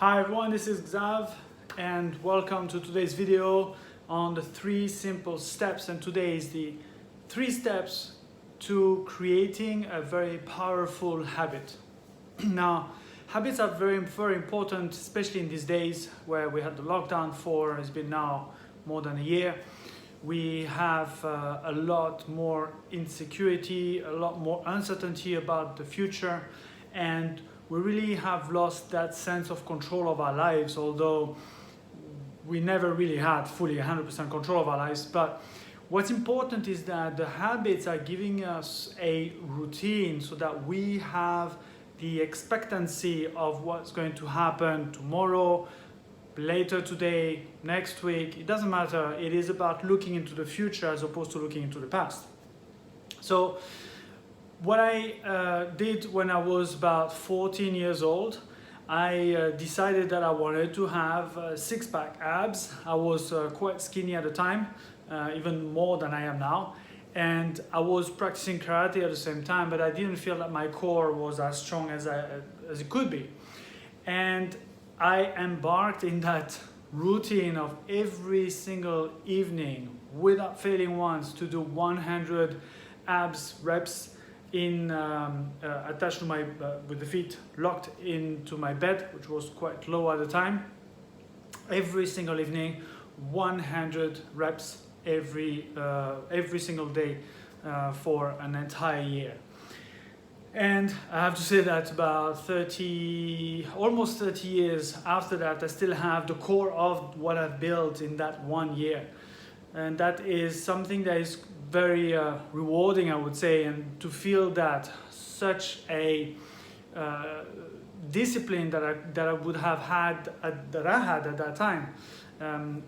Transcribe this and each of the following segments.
Hi everyone, this is Xav and welcome to today's video on the 3 simple steps. And today is the 3 steps to creating a very powerful habit. Now, habits are very, very important, especially in these days where we had the lockdown for, it's been now more than a year. We have a lot more insecurity, a lot more uncertainty about the future, and we really have lost that sense of control of our lives, although we never really had fully 100% control of our lives. But what's important is that the habits are giving us a routine so that we have the expectancy of what's going to happen tomorrow, later today, next week. It doesn't matter. It is about looking into the future as opposed to looking into the past. So what I did when I was about 14 years old, I decided that I wanted to have 6-pack abs. I was quite skinny at the time, even more than I am now. And I was practicing karate at the same time, but I didn't feel that my core was as strong as it could be. And I embarked in that routine of every single evening, without failing once, to do 100 abs reps attached to my with the feet locked into my bed, which was quite low at the time. Every single evening, 100 reps every single day for an entire year. And I have to say that about almost 30 years after that, I still have the core of what I've built in that 1 year. And that is something that is very rewarding, I would say, and to feel that such a discipline that I would have had that I had at that time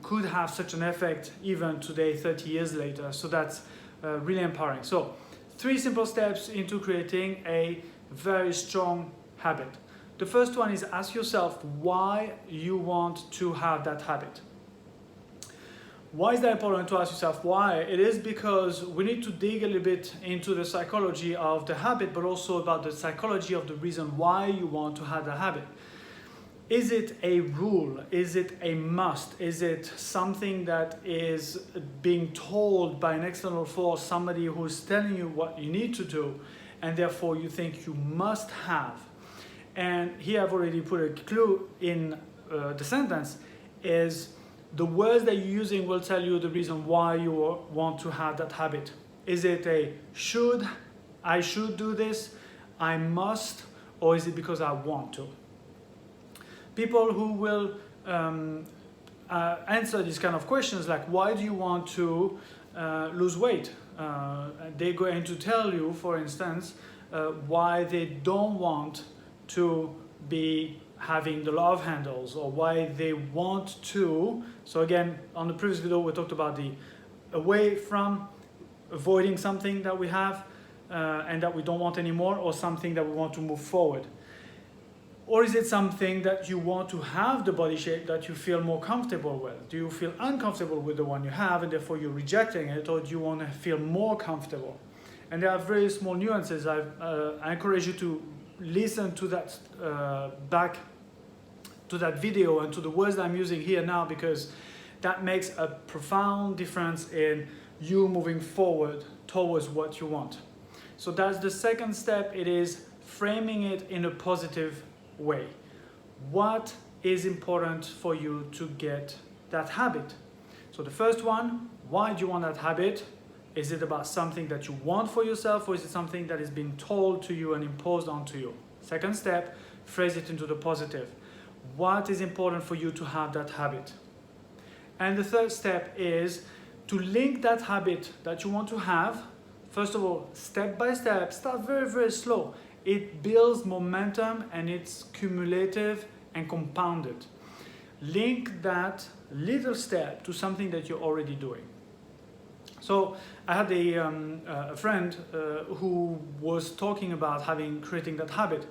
could have such an effect even today, 30 years later. So that's really empowering. So 3 simple steps into creating a very strong habit. The first one is ask yourself why you want to have that habit. Why is that important to ask yourself why? It is because we need to dig a little bit into the psychology of the habit, but also about the psychology of the reason why you want to have the habit. Is it a rule? Is it a must? Is it something that is being told by an external force, somebody who's telling you what you need to do, and therefore you think you must have? And here I've already put a clue in the sentence, is the words that you're using will tell you the reason why you want to have that habit. Is it a should, I should do this, I must, or is it because I want to? People who will answer these kind of questions, like why do you want to lose weight? They're going to tell you, for instance, why they don't want to be having the love handles, or why they want to. So again, on the previous video we talked about the away from, avoiding something that we have and that we don't want anymore, or something that we want to move forward. Or is it something that you want to have the body shape that you feel more comfortable with? Do you feel uncomfortable with the one you have and therefore you're rejecting it, or do you want to feel more comfortable? And there are very small nuances. I encourage you to listen to that back to that video and to the words that I'm using here now, because that makes a profound difference in you moving forward towards what you want. So that's the second step. It is framing it in a positive way. What is important for you to get that habit? So the first one, why do you want that habit? Is it about something that you want for yourself, or is it something that is being told to you and imposed onto you? Second step, phrase it into the positive. What is important for you to have that habit? And the third step is to link that habit that you want to have. First of all, step by step, start very, very slow. It builds momentum and it's cumulative and compounded. Link that little step to something that you're already doing. So I had a friend who was talking about creating that habit.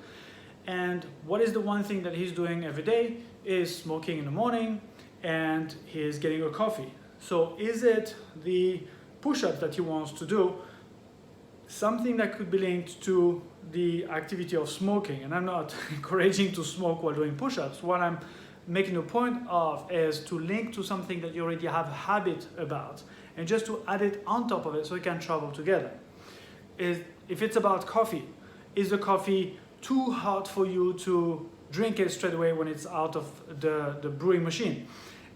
And what is the one thing that he's doing every day is smoking in the morning, and he's getting a coffee. So is it the push-ups that he wants to do, something that could be linked to the activity of smoking, and I'm not encouraging to smoke while doing push-ups. What I'm making a point of is to link to something that you already have a habit about, and just to add it on top of it so you can travel together. If it's about coffee, is the coffee too hot for you to drink it straight away when it's out of the brewing machine?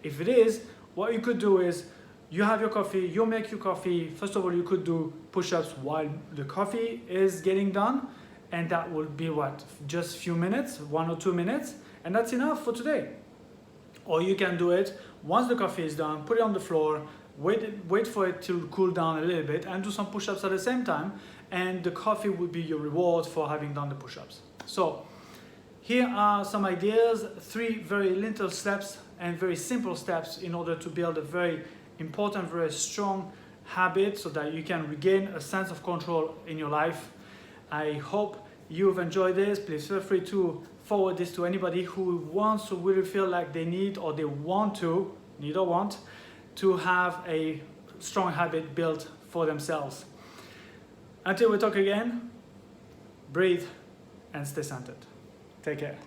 If it is, what you could do is, you have your coffee, you make your coffee. First of all, you could do push-ups while the coffee is getting done, and that will be what? Just a few minutes, 1 or 2 minutes, and that's enough for today. Or you can do it once the coffee is done, put it on the floor, wait for it to cool down a little bit, and do some push-ups at the same time, and the coffee will be your reward for having done the push-ups. So here are some ideas, 3 very little steps and very simple steps in order to build a very important, very strong habit so that you can regain a sense of control in your life. I hope you've enjoyed this. Please feel free to forward this to anybody who wants to really feel like they need or they want to, to have a strong habit built for themselves. Until we talk again, breathe and stay centered. Take care.